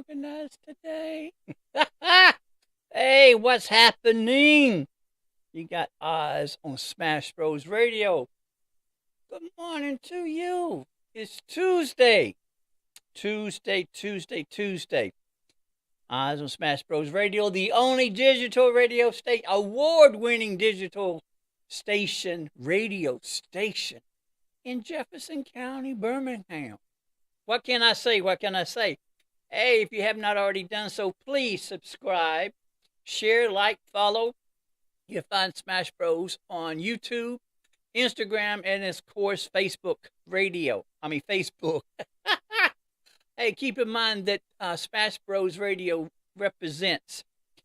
organized today. Hey, what's happening? You got Oz on Smash Bros. Radio. Good morning to you. It's Tuesday. Tuesday. Oz on Smash Bros. Radio, the only digital radio station, award-winning digital radio station in Jefferson County, Birmingham. What can I say? Hey, if you have not already done so, please subscribe, share, like, follow. You'll find Smash Bros on YouTube, Instagram, and of course, Facebook. Hey, keep in mind that Smash Bros Radio represents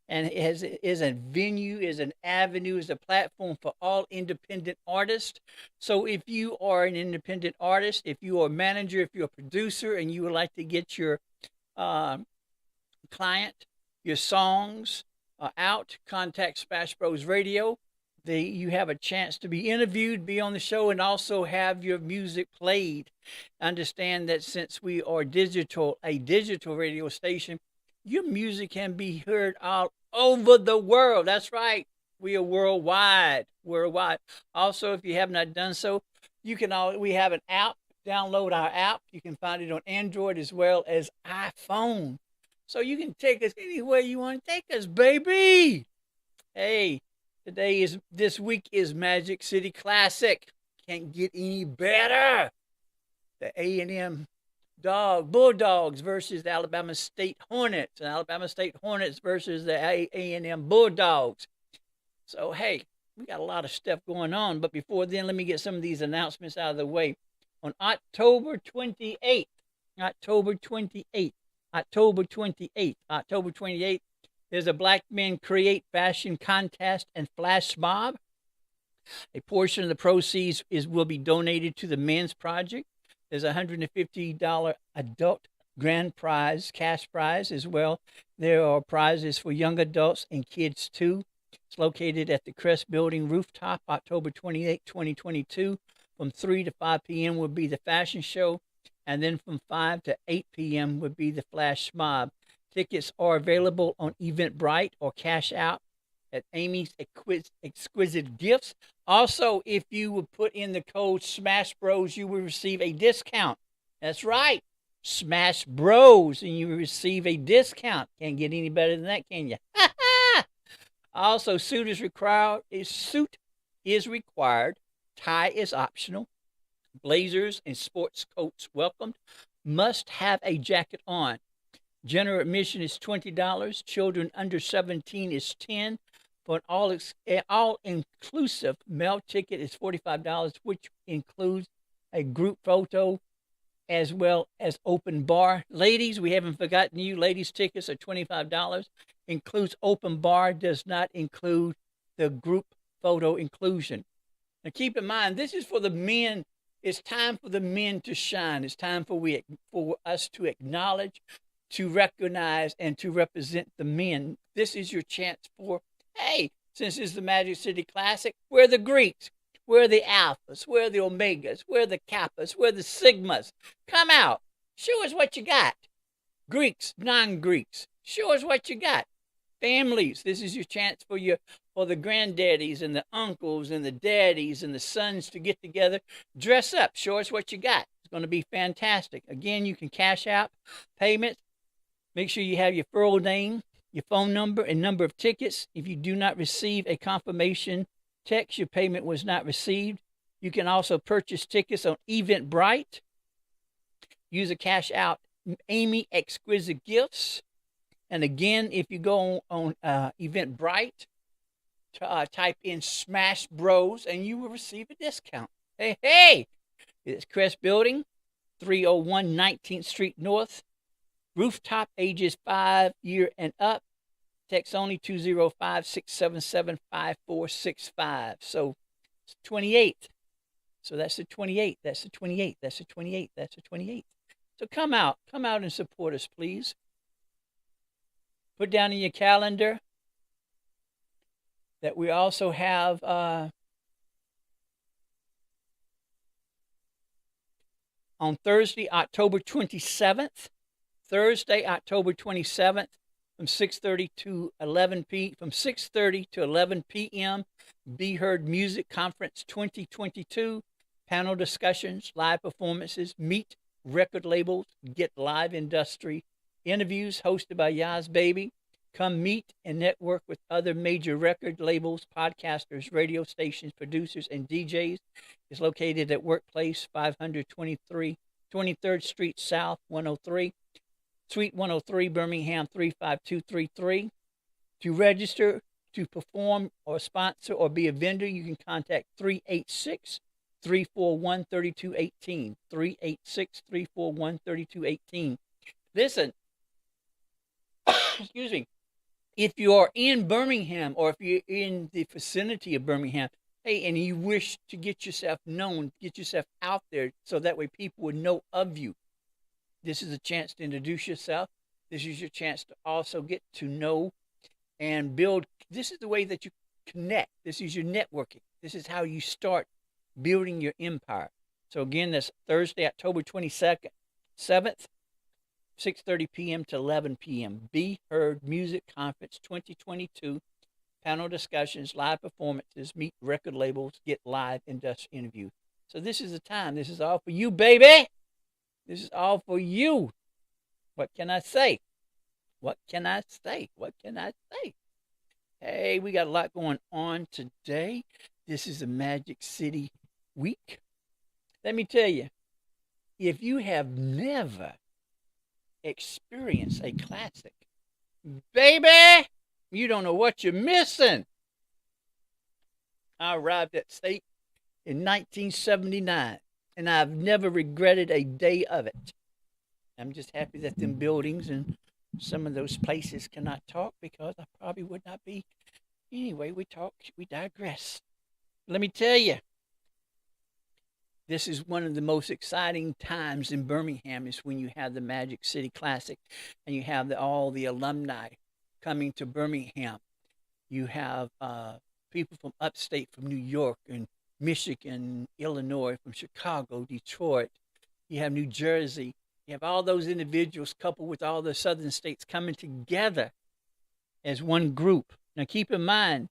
and is a venue, is an avenue, is a platform for all independent artists. So if you are an independent artist, if you are a manager, if you're a producer, and you would like to get your client, your songs out, contact Smash Bros Radio. You have a chance to be interviewed, be on the show, and also have your music played. Understand that since we are a digital radio station, your music can be heard all over the world. That's right. We are worldwide. Also, if you have not done so, we have an app. Download our app. You can find it on Android as well as iPhone. So you can take us anywhere you want to take us, baby. Hey, this week is Magic City Classic. Can't get any better. The A&M Bulldogs versus the Alabama State Hornets. And Alabama State Hornets versus the A&M Bulldogs. So, hey, we got a lot of stuff going on. But before then, let me get some of these announcements out of the way. On October 28th, there's a Black Men Create Fashion Contest and Flash Mob. A portion of the proceeds will be donated to the Men's Project. There's a $150 adult grand prize, cash prize as well. There are prizes for young adults and kids too. It's located at the Crest Building rooftop, October 28, 2022. From 3 to 5 p.m. will be the fashion show, and then from 5 to 8 p.m. would be the flash mob. Tickets are available on Eventbrite or cash out at Amy's Exquisite Gifts. Also, if you would put in the code Smash Bros, you will receive a discount. That's right, Smash Bros, and you will receive a discount. Can't get any better than that, can you? Also, suit is required. Tie is optional. Blazers and sports coats welcomed. Must have a jacket on. General admission is $20. Children under 17 is $10. For an all-inclusive male ticket is $45, which includes a group photo as well as open bar. Ladies, we haven't forgotten you. Ladies' tickets are $25. Includes open bar, does not include the group photo inclusion. Now, keep in mind, this is for the men. It's time for the men to shine. It's time for us to acknowledge, to recognize, and to represent the men. This is your chance hey, since it's the Magic City Classic, we're the Greeks. We're the Alphas. We're the Omegas. We're the Kappas. We're the Sigmas. Come out. Show us what you got. Greeks, non-Greeks. Show us what you got. Families, this is your chance for the granddaddies and the uncles and the daddies and the sons to get together, dress up, show us what you got. It's going to be fantastic. Again, you can cash out payments. Make sure you have your full name, your phone number, and number of tickets. If you do not receive a confirmation text, your payment was not received. You can also purchase tickets on Eventbrite. Use a cash out Amy Exquisite Gifts. And again, if you go on Eventbrite, type in Smash Bros, and you will receive a discount. Hey! It's Crest Building, 301 19th Street North. Rooftop, ages 5 years and up. Text only 205-677-5465. So it's 28th. So that's the 28th. That's the 28th. That's the 28th. That's the 28th. So come out and support us, please. Put down in your calendar that we also have on Thursday, October 27th, Thursday, October 27th, from 6:30 to 11 p.m. Be Heard Music Conference 2022. Panel discussions, live performances, meet record labels, get live industry interviews hosted by OZZz. Come meet and network with other major record labels, podcasters, radio stations, producers, and DJs. It's located at Workplace 23rd Street South, 103, Suite 103, Birmingham 35233. To register, to perform, or sponsor, or be a vendor, you can contact 386-341-3218. 386-341-3218. Listen, excuse me. If you are in Birmingham or if you're in the vicinity of Birmingham, hey, and you wish to get yourself known, get yourself out there so that way people would know of you, this is a chance to introduce yourself. This is your chance to also get to know and build. This is the way that you connect. This is your networking. This is how you start building your empire. So again, that's Thursday, October 22nd, 7th, 6:30 p.m. to 11 p.m. Be Heard Music Conference 2022. Panel discussions, live performances, meet record labels, get live industry interviews. So this is the time. This is all for you, baby. This is all for you. What can I say? What can I say? What can I say? Hey, we got a lot going on today. This is a Magic City week. Let me tell you, if you have never experienced a classic, baby, you don't know what you're missing. I arrived at state in 1979, and I've never regretted a day of it. I'm just happy that them buildings and some of those places cannot talk, because I probably would not be. Anyway, we digress. Let me tell you, this is one of the most exciting times in Birmingham, is when you have the Magic City Classic and you have all the alumni coming to Birmingham. You have people from upstate, from New York and Michigan, Illinois, from Chicago, Detroit. You have New Jersey. You have all those individuals coupled with all the southern states coming together as one group. Now keep in mind,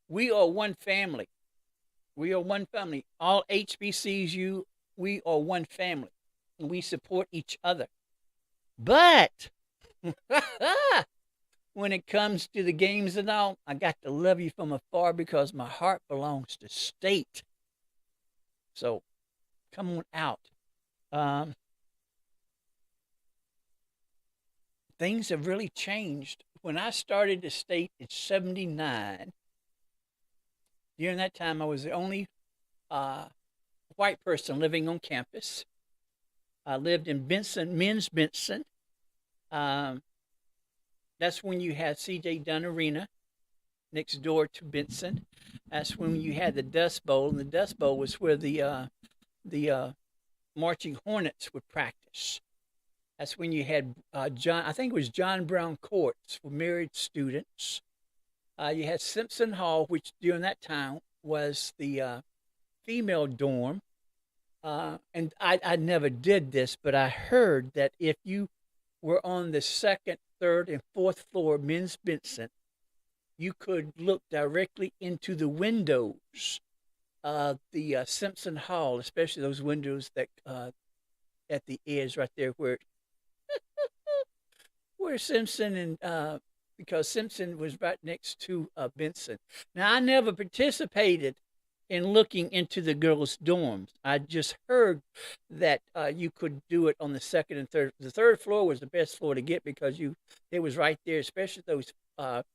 we are one family. We are one family. All HBCUs, we are one family. And we support each other. But when it comes to the games and all, I got to love you from afar, because my heart belongs to state. So come on out. Things have really changed. When I started the state in 79, during that time, I was the only white person living on campus. I lived in Benson, Men's Benson. That's when you had C.J. Dunn Arena next door to Benson. That's when you had the Dust Bowl, and the Dust Bowl was where the Marching Hornets would practice. That's when you had I think it was John Brown Courts for married students. You had Simpson Hall, which during that time was the female dorm. And I never did this, but I heard that if you were on the second, third, and fourth floor of Men's Benson, you could look directly into the windows of the Simpson Hall, especially those windows that at the edge right there where Simpson and because Simpson was right next to Benson. Now, I never participated in looking into the girls' dorms. I just heard that you could do it on the second and third. The third floor was the best floor to get, because it was right there, especially those that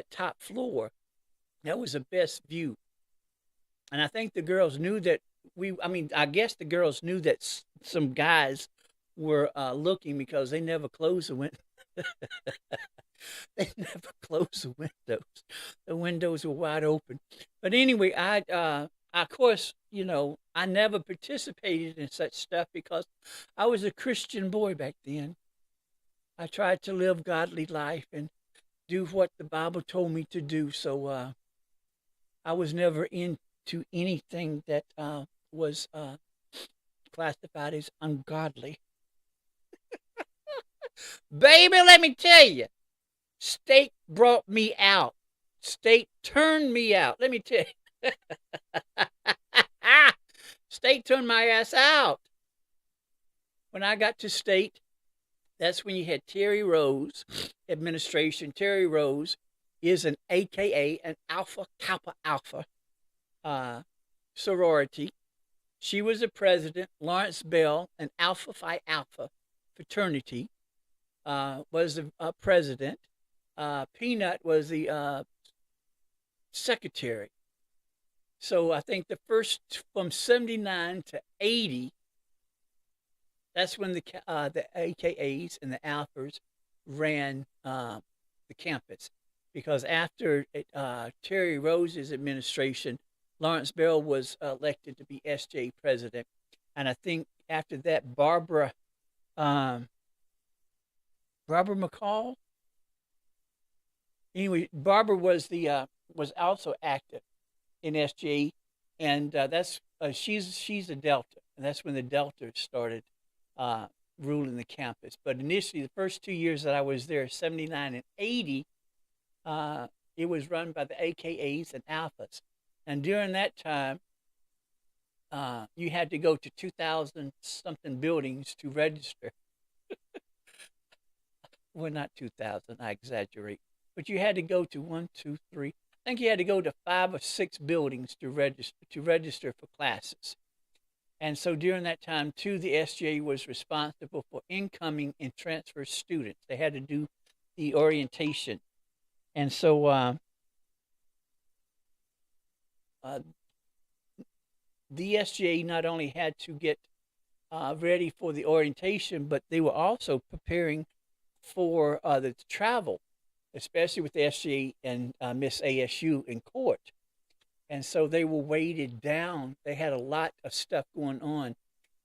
top floor. That was the best view. And I think the girls knew that I guess the girls knew that some guys were looking, because they never closed the window. They never closed the windows. The windows were wide open. But anyway, of course, I never participated in such stuff, because I was a Christian boy back then. I tried to live godly life and do what the Bible told me to do. So I was never into anything that was classified as ungodly. Baby, let me tell you, state brought me out. State turned me out. Let me tell you. State turned my ass out. When I got to state, that's when you had Terry Rose administration. Terry Rose is an AKA, an Alpha Kappa Alpha sorority. She was the president. Lawrence Bell, an Alpha Phi Alpha fraternity, was the president. Peanut was the secretary. So I think the first from 79 to 80, that's when the AKAs and the Alphas ran the campus. Because after Terry Rose's administration, Lawrence Bell was elected to be SJ president. And I think after that, Barbara McCall. Anyway, Barbara was also active in SJ, and that's she's a Delta, and that's when the Delta started ruling the campus. But initially, the first 2 years that I was there, 79 and 80, it was run by the AKAs and Alphas, and during that time, you had to go to 2,000 something buildings to register. Well, not 2,000, I exaggerate. But you had to go to 1, 2, 3. I think you had to go to 5 or 6 buildings to register for classes. And so during that time, too, the SJ was responsible for incoming and transfer students. They had to do the orientation. And so the SJ not only had to get ready for the orientation, but they were also preparing for the travel, especially with the SJ and Miss ASU in court. And so they were weighted down. They had a lot of stuff going on.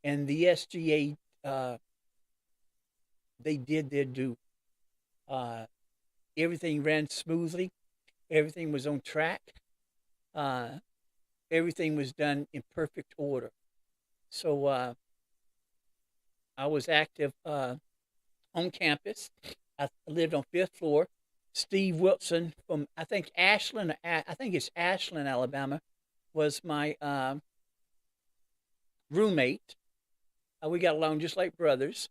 And the SGA, they did their due. Everything ran smoothly. Everything was on track. Everything was done in perfect order. So I was active on campus. I lived on 5th floor. Steve Wilson from, I think it's Ashland, Alabama, was my roommate. We got along just like brothers.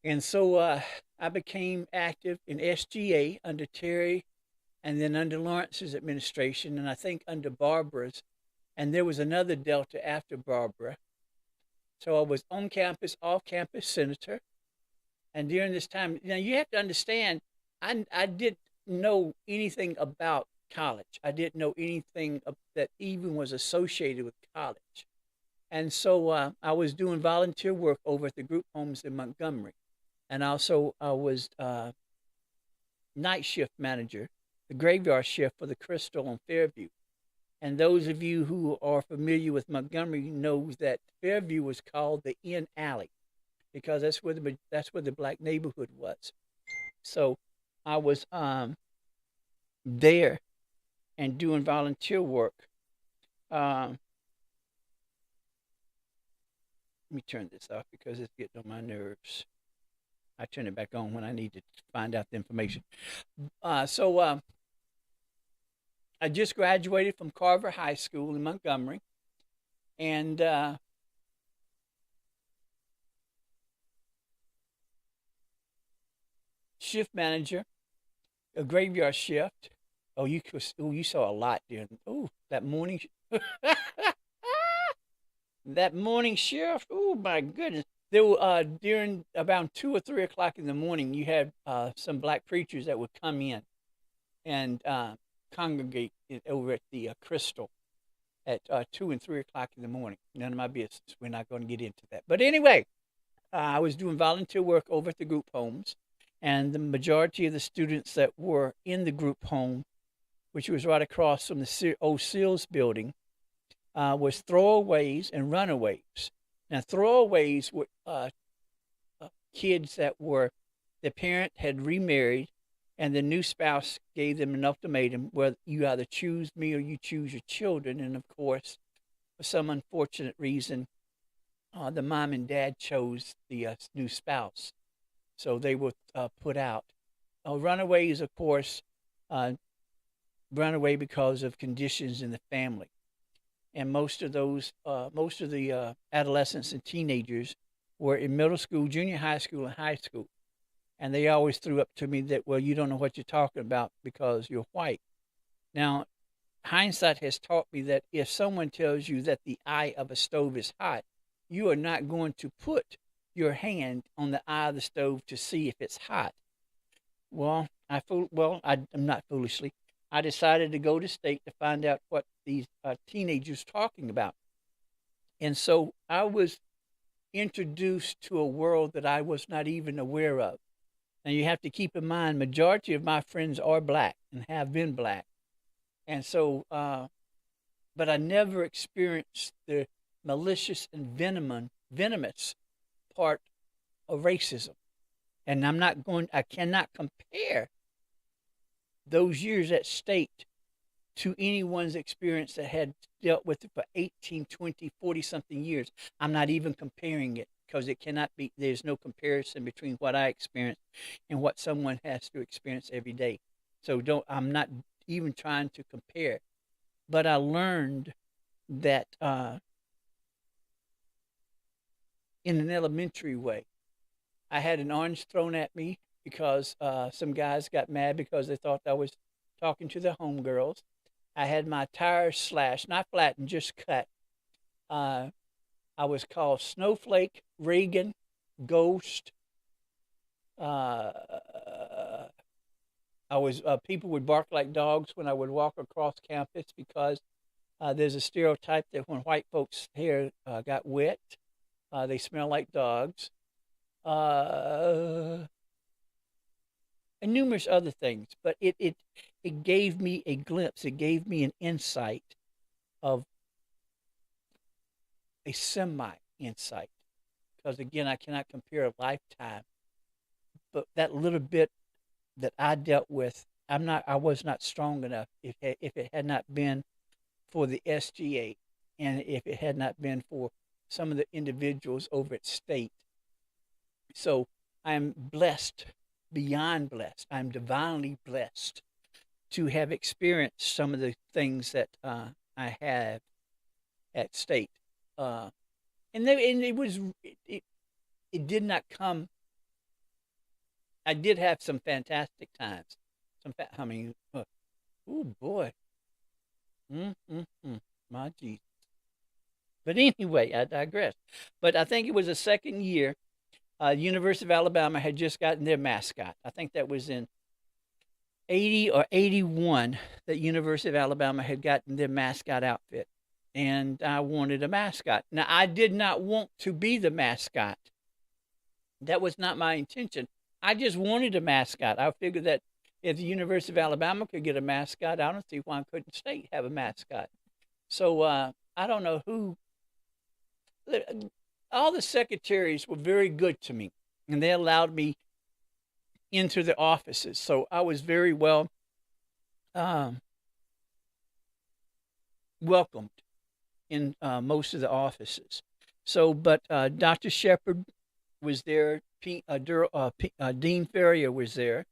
And so I became active in SGA under Terry and then under Lawrence's administration, and I think under Barbara's. And there was another Delta after Barbara. So I was on campus, off campus senator. And during this time, now you have to understand, I didn't know anything about college. I didn't know anything that even was associated with college. And so I was doing volunteer work over at the group homes in Montgomery. And also I was night shift manager, the graveyard shift for the Crystal on Fairview. And those of you who are familiar with Montgomery know that Fairview was called the Inn Alley because that's where the black neighborhood was. So I was there and doing volunteer work. Let me turn this off because it's getting on my nerves. I turn it back on when I need to find out the information. So I just graduated from Carver High School in Montgomery, and shift manager, a graveyard shift. Oh, you saw a lot during that morning. That morning shift. Oh my goodness. There were during about 2 or 3 o'clock in the morning, you had some black preachers that would come in and congregate over at the Crystal at 2 and 3 o'clock in the morning. None of my business. We're not going to get into that. But anyway, I was doing volunteer work over at the group homes, and the majority of the students that were in the group home, which was right across from the OZZz building, was throwaways and runaways. Now, throwaways were kids that were, the parent had remarried, and the new spouse gave them an ultimatum where you either choose me or you choose your children. And of course, for some unfortunate reason, the mom and dad chose the new spouse. So they were put out. Runaways, of course, uh, run away because of conditions in the family. And most of the adolescents and teenagers were in middle school, junior high school, and high school. And they always threw up to me that, well, you don't know what you're talking about because you're white. Now, hindsight has taught me that if someone tells you that the eye of a stove is hot, you are not going to put your hand on the eye of the stove to see if it's hot. Well, I'm not foolishly. I decided to go to state to find out what these teenagers talking about, and so I was introduced to a world that I was not even aware of. Now you have to keep in mind, majority of my friends are black and have been black, and so, but I never experienced the malicious and venomous part of racism. And I cannot compare those years at state to anyone's experience that had dealt with it for 18, 20, 40 something years. I'm not even comparing it because it cannot be, there's no comparison between what I experienced and what someone has to experience every day. So I'm not even trying to compare. But I learned that in an elementary way, I had an orange thrown at me because some guys got mad because they thought I was talking to the homegirls. I had my tires slashed, not flattened, just cut. I was called Snowflake, Reagan, Ghost. I was people would bark like dogs when I would walk across campus because there's a stereotype that when white folks' hair got wet, they smell like dogs. And numerous other things, but it gave me a glimpse. It gave me an insight of a semi insight, because again, I cannot compare a lifetime, but that little bit that I dealt with, I was not strong enough. If it had not been for the SGA, and if it had not been for some of the individuals over at state. So I'm blessed, beyond blessed. I'm divinely blessed to have experienced some of the things that I have at state. And it did not come. I did have some fantastic times. Oh boy, my Jesus. But anyway, I digress. But I think it was the second year. University of Alabama had just gotten their mascot. I think that was in 80 or 81 that University of Alabama had gotten their mascot outfit. And I wanted a mascot. Now, I did not want to be the mascot. That was not my intention. I just wanted a mascot. I figured that if the University of Alabama could get a mascot, I don't see why couldn't state have a mascot. So I don't know who. All the secretaries were very good to me, and they allowed me into the offices. So I was very well welcomed in most of the offices. So, but Dr. Shepard was there. Dean Ferrier was there.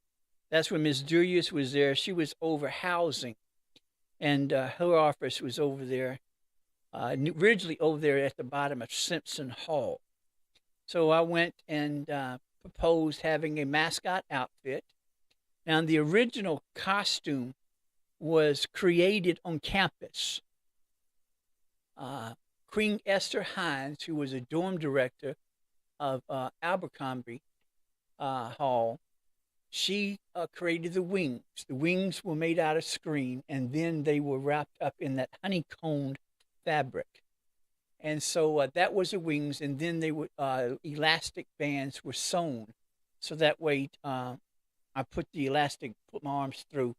That's when Ms. Julius was there. She was over housing, and her office was over there. Originally over there at the bottom of Simpson Hall. So I went and proposed having a mascot outfit. Now, the original costume was created on campus. Queen Esther Hines, who was a dorm director of Abercrombie Hall, she created the wings. The wings were made out of screen, and then they were wrapped up in that honeycombed fabric. And so that was the wings, and then they were elastic bands were sewn, so that way I put my arms through,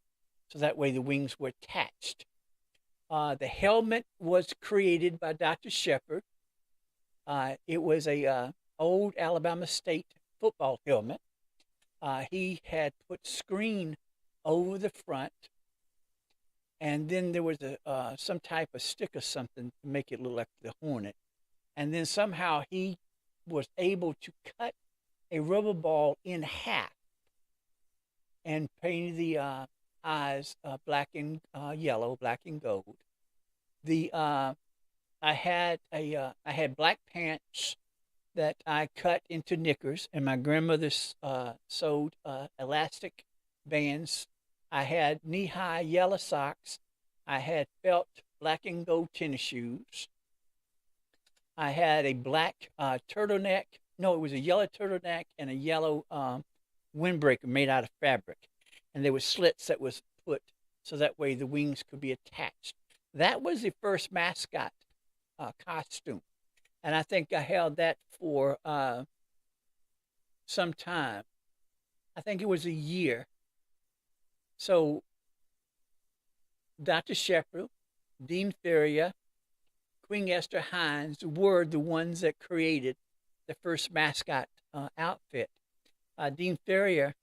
so that way the wings were attached. The helmet was created by Dr. Shepard. It was a old Alabama State football helmet. He had put screen over the front, and then there was some type of stick or something to make it look like the Hornet. And then somehow he was able to cut a rubber ball in half and painted the eyes black and yellow, black and gold. The I had black pants that I cut into knickers, and my grandmother sewed elastic bands. I had knee-high yellow socks. I had felt black and gold tennis shoes. I had a black turtleneck. No, it was a yellow turtleneck and a yellow windbreaker made out of fabric. And there were slits that was put so that way the wings could be attached. That was the first mascot costume. And I think I held that for some time. I think it was a year. So Dr. Shepard, Dean Ferrier, Queen Esther Hines were the ones that created the first mascot outfit. Dean Ferrier,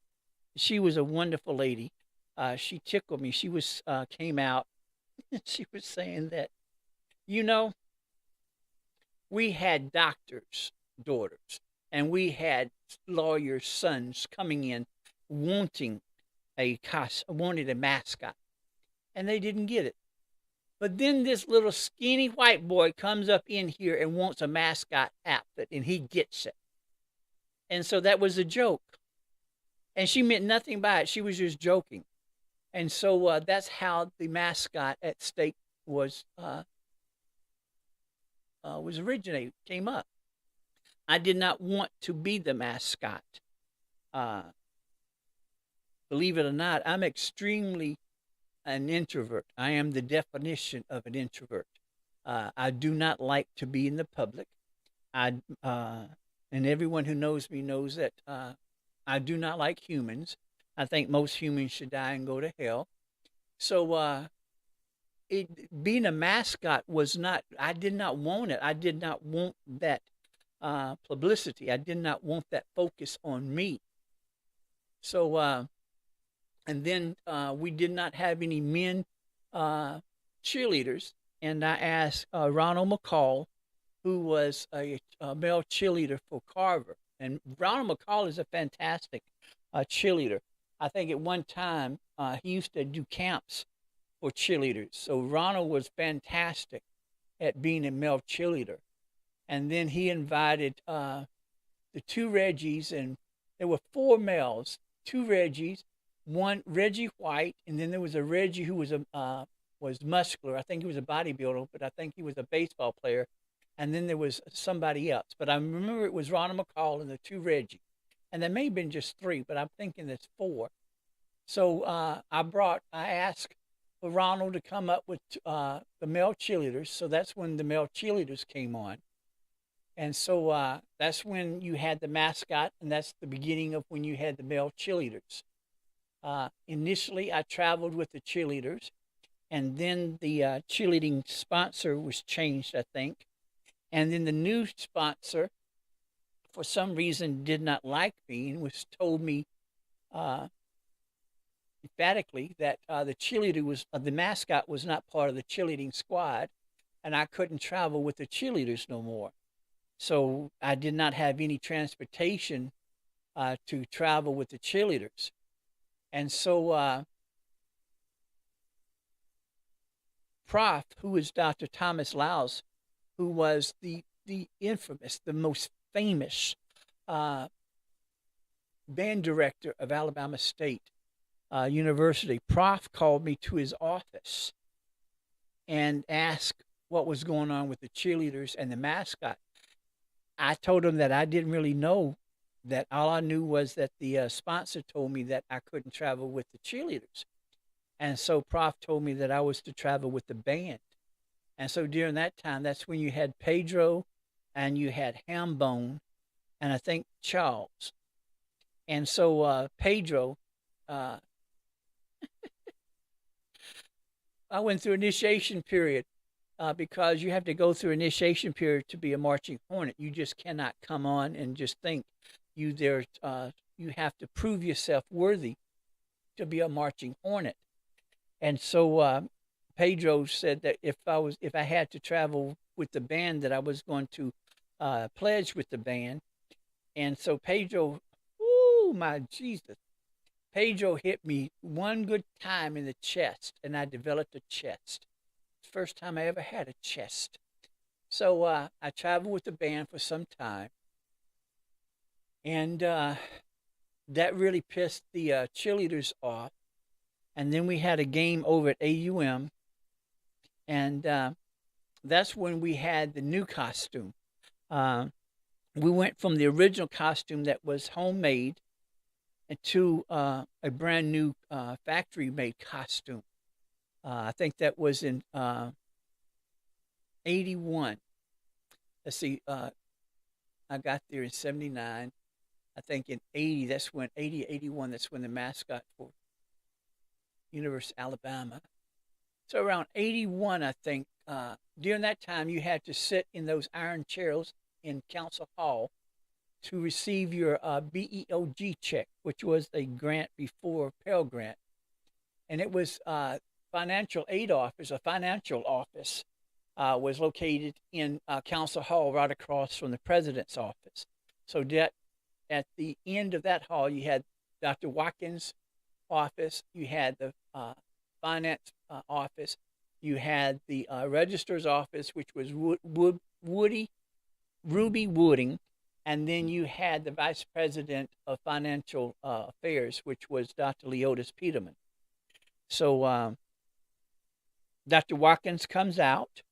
she was a wonderful lady. She tickled me. She came out and she was saying that, you know, we had doctors' daughters and we had lawyers' sons coming in wanting wanted a mascot, and they didn't get it. But then this little skinny white boy comes up in here and wants a mascot outfit, and he gets it. And so that was a joke. And she meant nothing by it. She was just joking. And so that's how the mascot at stake was originated, came up. I did not want to be the mascot. Believe it or not, I'm extremely an introvert. I am the definition of an introvert. I do not like to be in the public. And everyone who knows me knows that I do not like humans. I think most humans should die and go to hell. So being a mascot was not, I did not want it. I did not want that publicity. I did not want that focus on me. So, and then we did not have any men cheerleaders. And I asked Ronald McCall, who was a male cheerleader for Carver. And Ronald McCall is a fantastic cheerleader. I think at one time he used to do camps for cheerleaders. So Ronald was fantastic at being a male cheerleader. And then he invited the two Reggies, and there were four males, two Reggies, one Reggie White, and then there was a Reggie who was muscular. I think he was a bodybuilder, but I think he was a baseball player. And then there was somebody else. But I remember it was Ronald McCall and the two Reggie. And there may have been just three, but I'm thinking there's four. So I asked for Ronald to come up with the male cheerleaders. So that's when the male cheerleaders came on. And so that's when you had the mascot, and that's the beginning of when you had the male cheerleaders. Initially, I traveled with the cheerleaders, and then the cheerleading sponsor was changed, I think. And then the new sponsor, for some reason, did not like me and told me emphatically that the mascot was not part of the cheerleading squad, and I couldn't travel with the cheerleaders no more. So I did not have any transportation to travel with the cheerleaders. And so Prof, who is Dr. Thomas Lowes, who was the infamous, the most famous band director of Alabama State University, Prof called me to his office and asked what was going on with the cheerleaders and the mascot. I told him that I didn't really know, that all I knew was that the sponsor told me that I couldn't travel with the cheerleaders. And so Prof told me that I was to travel with the band. And so during that time, that's when you had Pedro and you had Hambone and I think Charles. And so Pedro, I went through initiation period because you have to go through initiation period to be a marching hornet. You just cannot come on and just think you have to prove yourself worthy to be a marching hornet. And so Pedro said that if I had to travel with the band, that I was going to pledge with the band. And so Pedro, oh my Jesus, Pedro hit me one good time in the chest, and I developed a chest. First time I ever had a chest. So I traveled with the band for some time, and that really pissed the cheerleaders off. And then we had a game over at AUM, and that's when we had the new costume. Uh, we went from the original costume that was homemade to a brand new factory made costume. I think that was in 81. Let's see, I got there in 79. I think in 80, that's when 80, 81, that's when the mascot for University of Alabama. So around 81, I think, during that time, you had to sit in those iron chairs in Council Hall to receive your BEOG check, which was a grant before Pell Grant. And it was financial aid office, a financial office was located in Council Hall right across from the president's office. So that at the end of that hall, you had Dr. Watkins' office, you had the finance office, you had the registrar's office, which was Ruby Wooding, and then you had the vice president of financial affairs, which was Dr. Leotis Peterman. So Dr. Watkins comes out.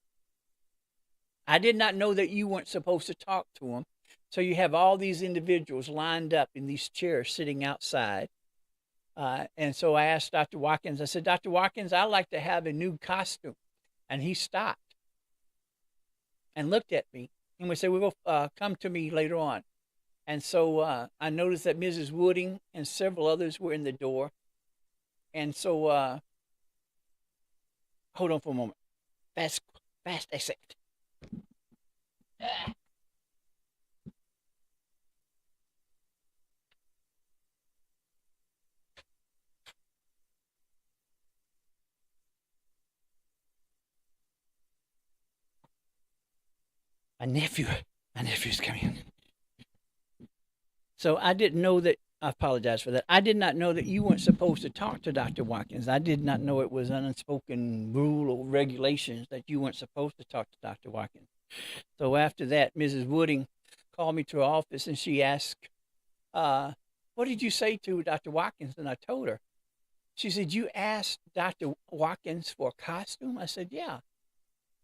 I did not know that you weren't supposed to talk to him. So you have all these individuals lined up in these chairs sitting outside. And so I asked Dr. Watkins, I said, Dr. Watkins, I'd like to have a new costume. And he stopped and looked at me and we said, we will come to me later on. And so I noticed that Mrs. Wooding and several others were in the door. And so, hold on for a moment. Fast, a second. My nephew's coming. So I didn't know that. I apologize for that. I did not know that you weren't supposed to talk to Dr. Watkins. I did not know it was an unspoken rule or regulations that you weren't supposed to talk to Dr. Watkins. So after that, Mrs. Wooding called me to her office and she asked, what did you say to Dr. Watkins? And I told her. She said, you asked Dr. Watkins for a costume? I said, yeah.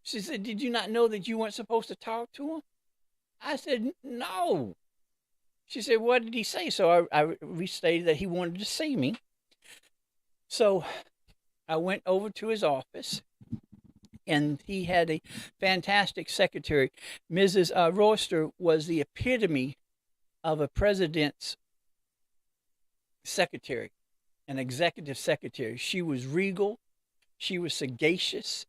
She said, did you not know that you weren't supposed to talk to him? I said, no. She said, what did he say? So I restated that he wanted to see me. So I went over to his office, and he had a fantastic secretary. Mrs. Royster was the epitome of a president's secretary, an executive secretary. She was regal. She was sagacious.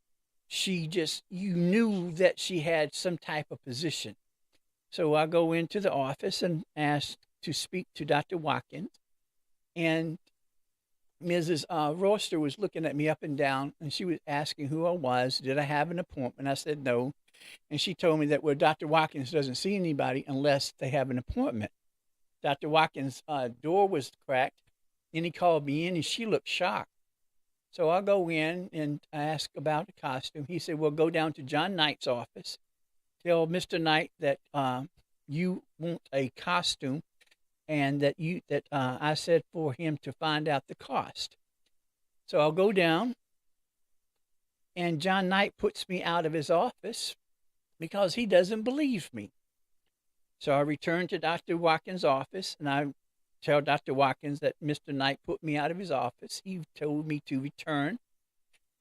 You knew that she had some type of position. So I go into the office and ask to speak to Dr. Watkins. And Mrs. Royster was looking at me up and down, and she was asking who I was. Did I have an appointment? I said no. And she told me that, well, Dr. Watkins doesn't see anybody unless they have an appointment. Dr. Watkins' door was cracked, and he called me in, and she looked shocked. So I go in and I ask about the costume. He said, well, go down to John Knight's office. Tell Mr. Knight that you want a costume and that I said for him to find out the cost. So I'll go down, and John Knight puts me out of his office because he doesn't believe me. So I return to Dr. Watkins' office, and I tell Dr. Watkins that Mr. Knight put me out of his office. He told me to return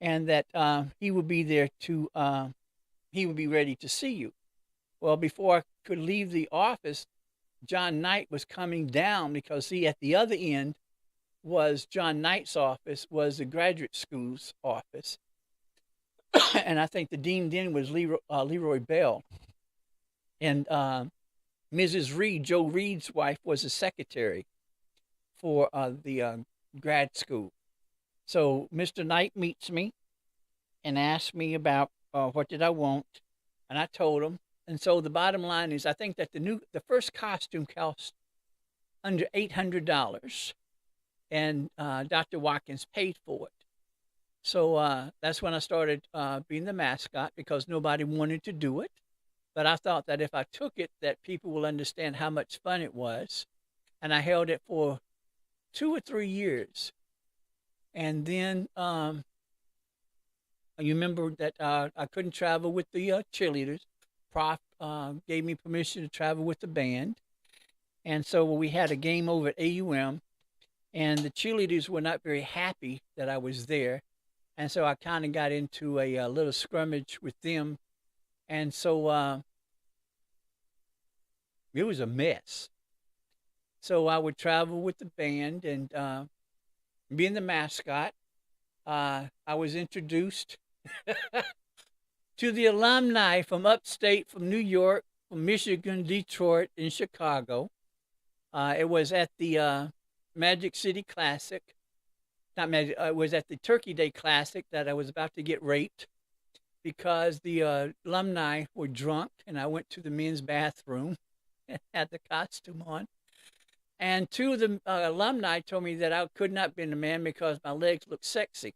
and that he would be there he would be ready to see you. Well, before I could leave the office, John Knight was coming down because, see, at the other end was John Knight's office, was the graduate school's office. And I think the dean then was Leroy Bell. And Mrs. Reed, Joe Reed's wife, was a secretary for the grad school. So Mr. Knight meets me and asks me about what did I want. And I told him. And so the bottom line is, I think that the first costume cost under $800, and Dr. Watkins paid for it. So that's when I started being the mascot because nobody wanted to do it. But I thought that if I took it, that people will understand how much fun it was. And I held it for 2 or 3 years. And then you remember that I couldn't travel with the cheerleaders. Prof gave me permission to travel with the band. And so we had a game over at AUM, and the cheerleaders were not very happy that I was there. And so I kind of got into a little scrummage with them. And so it was a mess. So I would travel with the band and being the mascot. I was introduced to the alumni from upstate, from New York, from Michigan, Detroit, and Chicago. It was at the Magic City Classic. Not Magic, it was at the Turkey Day Classic that I was about to get raped because the alumni were drunk, and I went to the men's bathroom and had the costume on. And two of the alumni told me that I could not be a man because my legs looked sexy.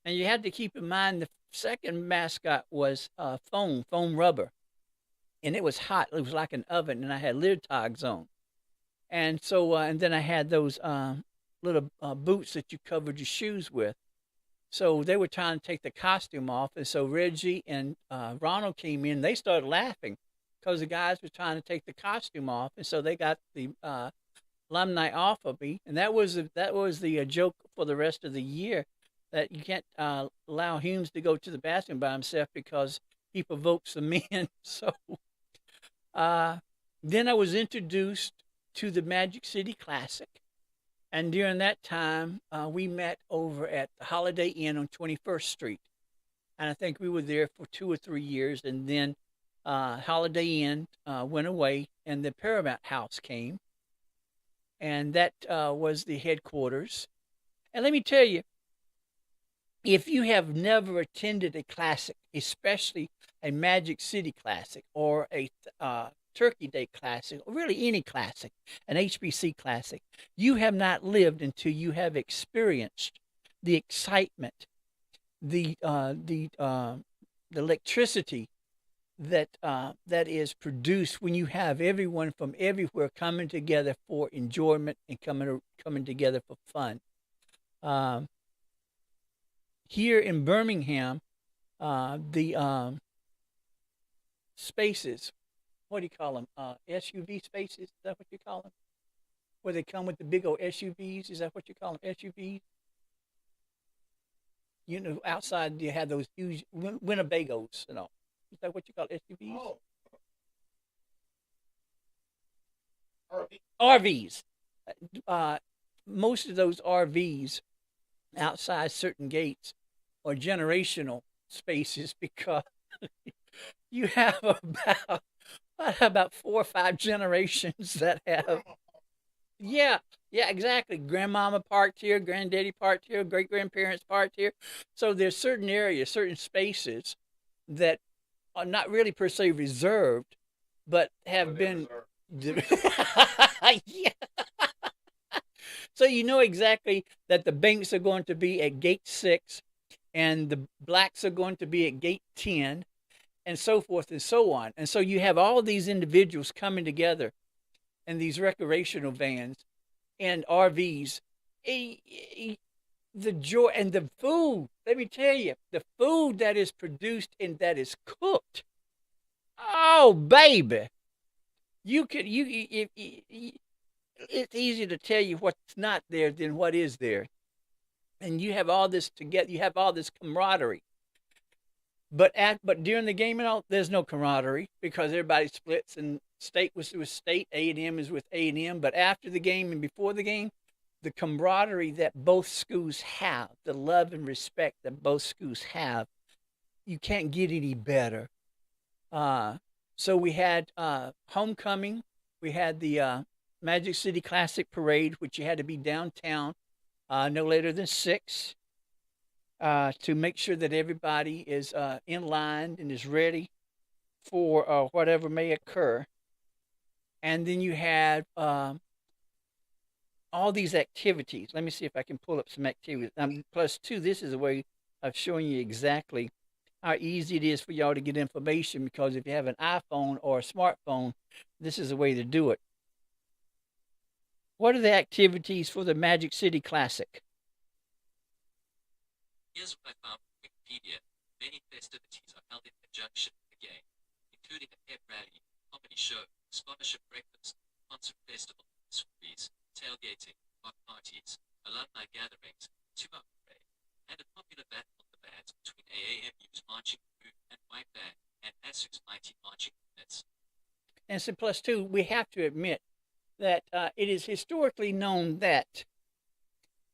And you had to keep in mind the second mascot was foam rubber. And it was hot. It was like an oven, and I had lid togs on. And so, and then I had those little boots that you covered your shoes with. So they were trying to take the costume off. And so Reggie and Ronald came in. They started laughing because the guys were trying to take the costume off. And so they got the alumni off of me. And that was the joke for the rest of the year, that you can't allow Humes to go to the bathroom by himself because he provokes the men. So then I was introduced to the Magic City Classic. And during that time, we met over at the Holiday Inn on 21st Street. And I think we were there for 2 or 3 years. And then Holiday Inn went away, and the Paramount House came. And that was the headquarters. And let me tell you, if you have never attended a classic, especially a Magic City Classic or a Turkey Day Classic, or really any classic, an HBC Classic, you have not lived until you have experienced the excitement, the electricity that is produced when you have everyone from everywhere coming together for enjoyment and coming together for fun. Here in Birmingham, the spaces, what do you call them? SUV spaces? Is that what you call them? Where they come with the big old SUVs? Is that what you call them? SUVs? You know, outside you have those huge Winnebagos and all. Is that what you call SUVs? Oh. RVs. Most of those RVs outside certain gates are generational spaces because you have about 4 or 5 generations that have. Yeah, exactly. Grandmama parked here, granddaddy parked here, great grandparents parked here. So there's certain areas, certain spaces that are not really per se reserved, but have been. Yeah. So you know exactly that the banks are going to be at gate 6, and the blacks are going to be at gate 10, and so forth and so on. And so you have all these individuals coming together in these recreational vans and RVs. The joy and the food, let me tell you, the food that is produced and that is cooked. Oh, baby. It's easier to tell you what's not there than what is there. And you have all this together, you have all this camaraderie. But during the game and all, there's no camaraderie because everybody splits, and state was with state, A&M is with A&M. But after the game and before the game, the camaraderie that both schools have, the love and respect that both schools have, you can't get any better. So we had homecoming, we had the Magic City Classic Parade, which you had to be downtown no later than 6 to make sure that everybody is in line and is ready. for whatever may occur. And then you have all these activities. Let me see if I can pull up some activities. Plus, two, this is a way of showing you exactly how easy it is for y'all to get information, because if you have an iPhone or a smartphone, this is a way to do it. What are the activities for the Magic City Classic? Here's what I found from Wikipedia. Many festivities are held in conjunction with the game, including a pep rally, comedy show, scholarship breakfast, concert festival, sweeties, tailgating, block parties, alumni gatherings, 2-hour parade, and a popular battle of the bands between AAMU's marching group and white band and ASU's mighty marching units. And so, plus two, we have to admit that it is historically known that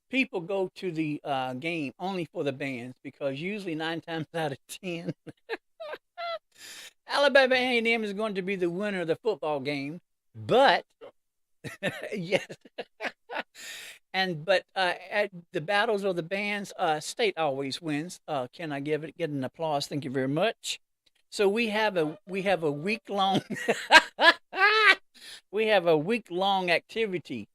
people go to the game only for the bands, because usually 9 times out of 10, Alabama A&M is going to be the winner of the football game. But yes, but at the battles of the bands, state always wins. Can I get an applause? Thank you very much. So we have a week long we have a week long activity,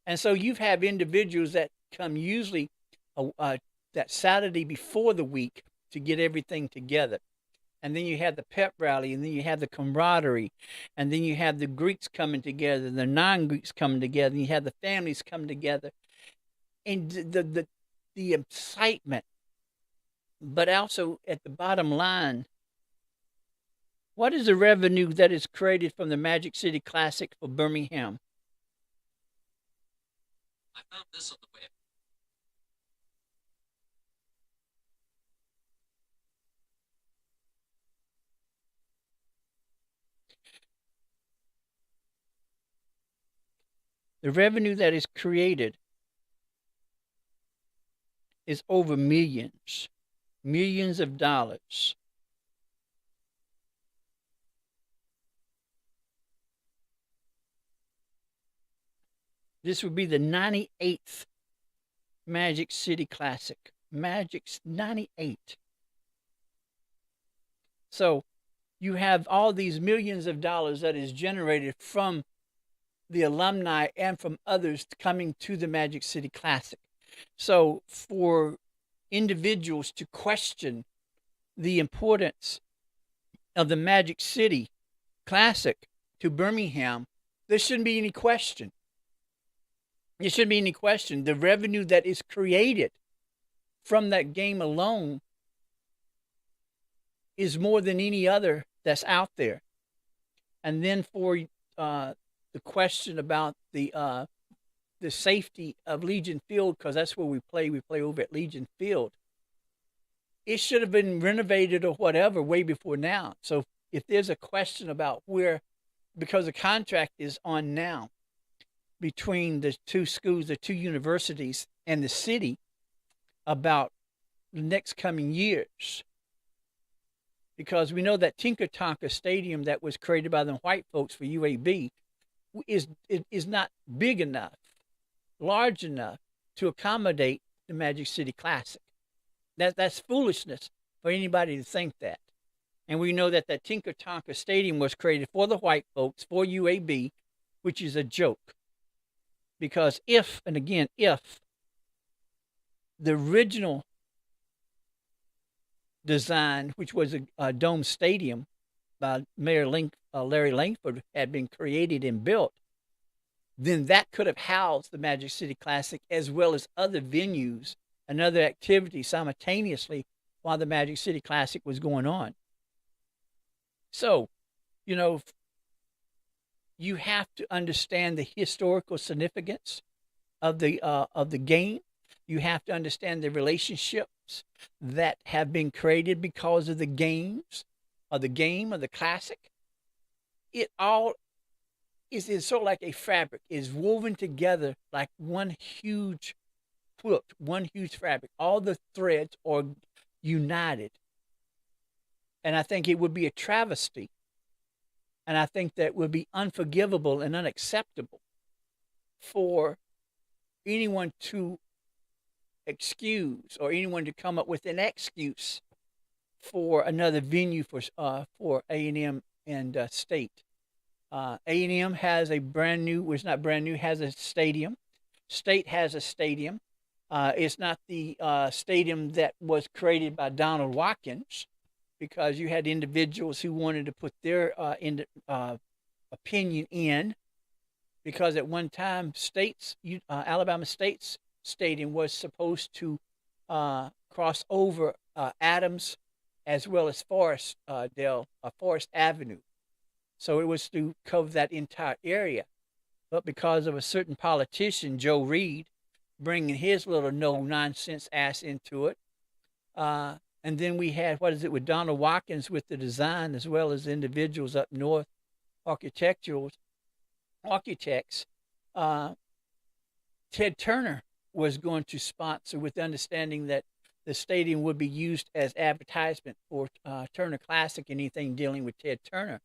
and so you have individuals that come usually that Saturday before the week to get everything together. And then you have the pep rally, and then you have the camaraderie, and then you have the Greeks coming together, the non-Greeks coming together, and you have the families coming together, and the excitement. But also at the bottom line, what is the revenue that is created from the Magic City Classic for Birmingham? I found this on the web. The revenue that is created is over millions of dollars. This would be the 98th Magic City Classic. Magic's 98. So you have all these millions of dollars that is generated from the alumni and from others coming to the Magic City Classic. So for individuals to question the importance of the Magic City Classic to Birmingham, there shouldn't be any question. There shouldn't be any question. The revenue that is created from that game alone is more than any other that's out there. And then for the question about the safety of Legion Field, because that's where we play over at Legion Field, it should have been renovated or whatever way before now. So if there's a question about where, because the contract is on now between the two schools, the two universities, and the city about the next coming years, because we know that Tinker Tonka Stadium that was created by the white folks for UAB is not big enough, large enough to accommodate the Magic City Classic. That's foolishness for anybody to think that. And we know that that Tinker Tonka Stadium was created for the white folks, for UAB, which is a joke. Because if the original design, which was a dome stadium by Mayor Larry Langford, had been created and built, then that could have housed the Magic City Classic as well as other venues and other activities simultaneously while the Magic City Classic was going on. So, you have to understand the historical significance of the game. You have to understand the relationships that have been created because of the games, of the game, of the classic. It all is sort of like a fabric, is woven together like one huge quilt, one huge fabric. All the threads are united. And I think it would be a travesty. And I think that would be unforgivable and unacceptable for anyone to excuse or anyone to come up with an excuse for another venue for A&M and State. A&M has a brand new, well, it's not brand new, has a stadium. State has a stadium. It's not the stadium that was created by Donald Watkins, because you had individuals who wanted to put their opinion in, because at one time Alabama State's stadium was supposed to cross over Adams as well as Forest Avenue. So it was to cover that entire area. But because of a certain politician, Joe Reed, bringing his little no-nonsense ass into it, and then we had, with Donald Watkins with the design, as well as individuals up north, architects, Ted Turner was going to sponsor, with the understanding that the stadium would be used as advertisement for Turner Classic, anything dealing with Ted Turner.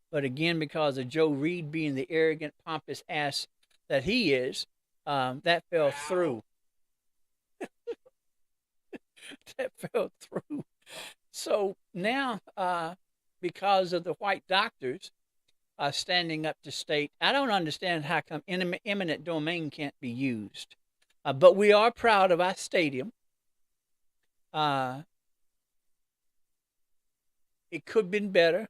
But again, because of Joe Reed being the arrogant, pompous ass that he is, that fell through. That fell through. So now, because of the white doctors standing up to State, I don't understand how come eminent domain can't be used. But we are proud of our stadium. It could have been better,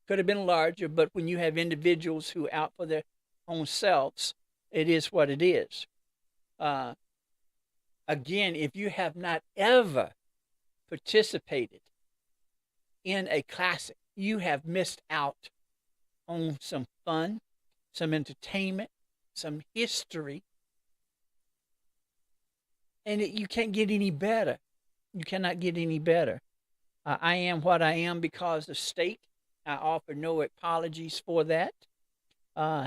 could have been larger, but when you have individuals who are out for their own selves, it is what it is. Again, if you have not ever participated in a classic, you have missed out on some fun, some entertainment, some history, and you can't get any better. You cannot get any better. I am what I am because of State. I offer no apologies for that.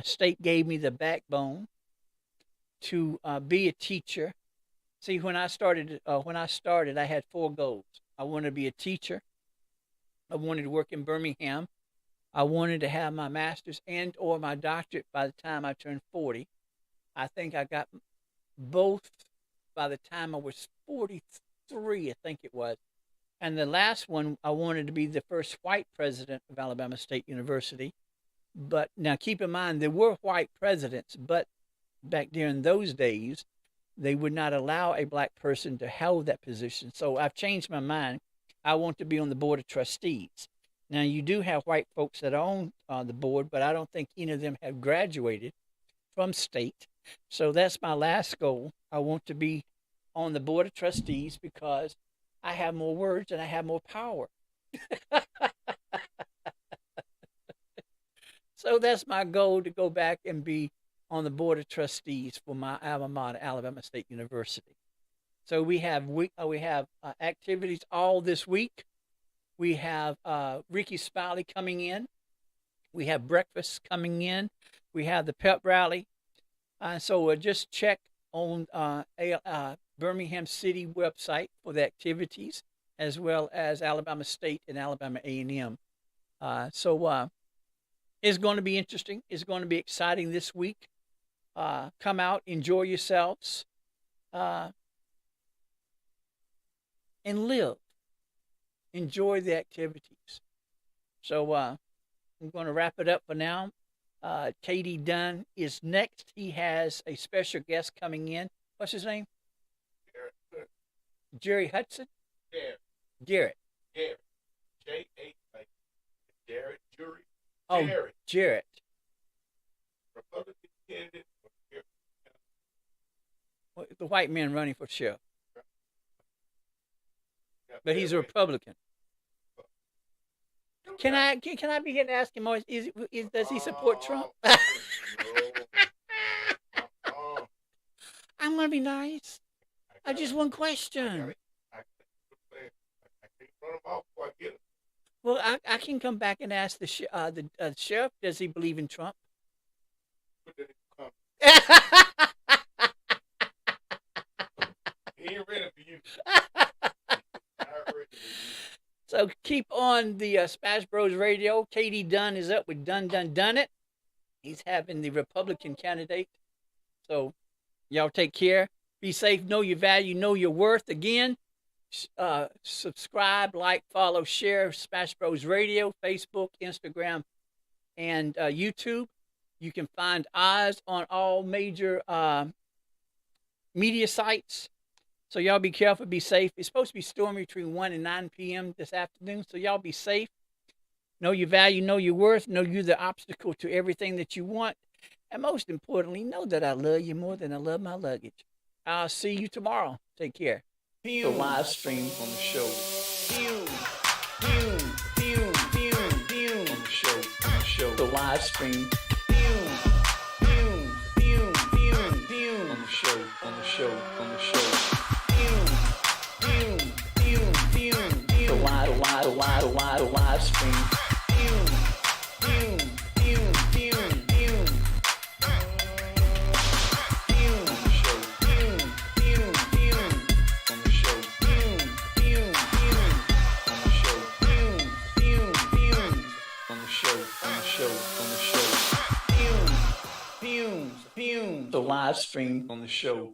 State gave me the backbone to be a teacher. See, when I started, I had 4 goals. I wanted to be a teacher. I wanted to work in Birmingham. I wanted to have my master's and or my doctorate by the time I turned 40. I think I got both by the time I was 43, I think it was. And the last one, I wanted to be the first white president of Alabama State University. But now keep in mind, there were white presidents, but back during those days, they would not allow a black person to hold that position. So I've changed my mind. I want to be on the board of trustees. Now, you do have white folks that are on the board, but I don't think any of them have graduated from State. So that's my last goal. I want to be on the board of trustees because I have more words and I have more power. So that's my goal, to go back and be on the board of trustees for my alma mater, Alabama State University. So we have activities all this week. We have Ricky Smiley coming in. We have breakfast coming in. We have the pep rally. So just check on Birmingham City website for the activities, as well as Alabama State and Alabama A&M. So it's going to be interesting. It's going to be exciting this week. Come out, enjoy yourselves, and live. Enjoy the activities. So I'm going to wrap it up for now. Katie Dunn is next. He has a special guest coming in. What's his name? Jerry Hudson? Garrett. Garrett. J-A-R-E-T. Garrett Jury. Oh, Jarrett. Republican candidate. The white man running for sheriff. But he's a Republican. Can I begin to ask him, does he support Trump? I'm going to be nice. I just one question. Well, I can come back and ask the sheriff, does he believe in Trump? He ain't ready for you. So keep on the Smash Bros Radio. Katie Dunn is up with Done It. He's having the Republican candidate. So y'all take care. Be safe. Know your value. Know your worth. Again, Subscribe, like, follow, share Smash Bros Radio, Facebook, Instagram, and YouTube. You can find Oz on all major media sites. So y'all be careful, be safe. It's supposed to be stormy between 1 and 9 p.m. this afternoon. So y'all be safe. Know your value, know your worth, know you're the obstacle to everything that you want. And most importantly, know that I love you more than I love my luggage. I'll see you tomorrow. Take care. The live stream on the show. On the show. The live stream. On the show. On the show. On the show. The live stream. The live stream on the show.